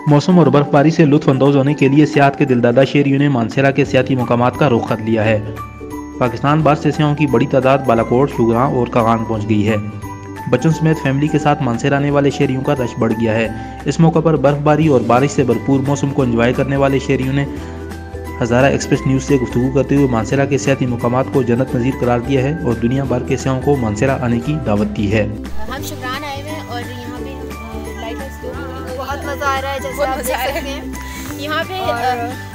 मौसम और बर्फबारी से लुत्फअंदोज होने के लिए सियाहत के दिलदादा शहरियों ने मानसेरा के सियाती मकामात का रुख कर लिया है। पाकिस्तान बाहर से सियाहों की बड़ी तादाद बालाकोट, शुगरां और कागान पहुंच गई है। बच्चों समेत फैमिली के साथ मानसेरा आने वाले शहरियों का रश बढ़ गया है। इस मौके पर बर्फबारी और बारिश से भरपूर मौसम को एंजॉय करने वाले शहरियों ने हज़ारा एक्सप्रेस न्यूज़ से गुफ्तगू करते हुए मानसेरा के सियाती मकामात को जन्नत नज़ीर करार दिया है और दुनिया भर के सियाहों को मानसेरा आने की दावत दी है। हम शुगरान आए हुए हैं और यहाँ पे लाइट हाउस बहुत मज़ा आ रहा है, जैसे आप देख सकते हैं यहाँ पे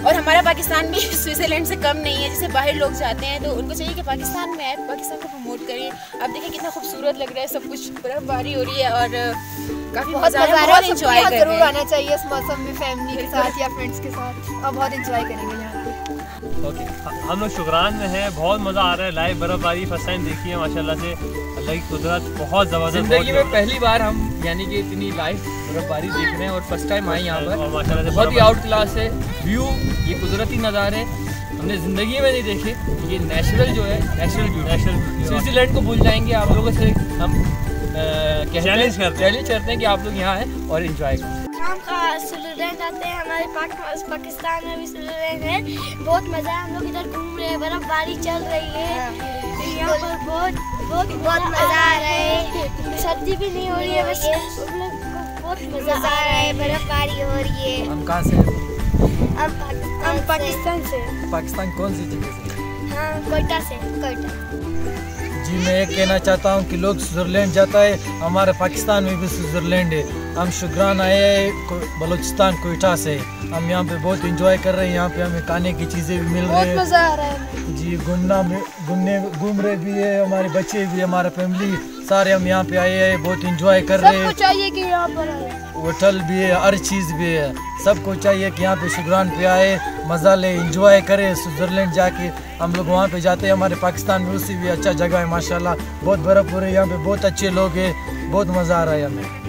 और हमारा पाकिस्तान भी स्विट्ज़रलैंड से कम नहीं है। जैसे बाहर लोग जाते हैं तो उनको चाहिए कि पाकिस्तान में आए, पाकिस्तान को प्रमोट करें। अब देखिए कितना खूबसूरत लग रहा है सब कुछ, बर्फबारी हो रही है और काफ़ी मज़ा आ रहा है, बहुत एंजॉय कर रहे हैं। जरूर आना चाहिए इस मौसम में फैमिली के साथ या फ्रेंड्स के साथ, और बहुत एंजॉय करेंगे यहाँ पे। ओके, हम लोग शुगरान में हैं, बहुत मज़ा आ रहा है। लाइव बर्फबारी फर्स्ट टाइम देखी है, माशाल्लाह से अल्लाह की कुदरत बहुत ज़बरदस्त। ज़िंदगी में पहली बार हम यानी कि इतनी लाइव बर्फबारी देख रहे हैं और फर्स्ट टाइम आए यहाँ पर। माशाल्लाह से बहुत ही आउट क्लास है व्यू, ये कुदरती नज़ारे हमने ज़िंदगी में नहीं देखे। ये नेचुरल जो है, नेचुरल ब्यूटी। स्विट्ज़रलैंड को भूल जाएंगे आप लोगों से हम चैलेंज करते हैं कि आप लोग यहाँ आए और इन्जॉय करें। हम स्विट्ज़रलैंड आते हैं, हमारे पाकिस्तान में भी स्विट्ज़रलैंड है। बहुत मज़ा है, हम लोग इधर घूम रहे हैं, बर्फबारी चल रही है, यहाँ पर बहुत मज़ा आ रहा है। सर्दी भी नहीं हो रही है, बस बहुत मज़ा आ रहा है, बर्फबारी हो रही है। हम कहाँ से हैं? हम पाकिस्तान से। पाकिस्तान कौन सी जगह से? हाँ, कोयटा से। कोयटा जी, मैं ये कहना चाहता हूँ कि लोग स्विट्ज़रलैंड जाता है, हमारे पाकिस्तान में भी स्विट्ज़रलैंड है। हम शुगरान आए हैं बलूचिस्तान कोयटा से। हम यहाँ पे बहुत एंजॉय कर रहे हैं, यहाँ पे हमें खाने की चीज़ें भी मिल रही है, मज़ा आ रहा है जी। घूम रहे भी है, हमारे बच्चे भी, हमारा फैमिली सारे हम यहाँ पे आए हैं, बहुत एंजॉय कर रहे हैं। सबको चाहिए कि यहाँ पर आए, होटल भी है, हर चीज़ भी है। सबको चाहिए कि यहाँ पे शुगरान पे आए, मज़ा ले, एंजॉय करें। स्विट्ज़रलैंड जाके हम लोग वहाँ पे जाते हैं, हमारे पाकिस्तान में उससे भी अच्छा जगह है माशाल्लाह। बहुत बर्फ़ हो रही है यहाँ पे, बहुत अच्छे लोग हैं, बहुत मज़ा आ रहा है हमें।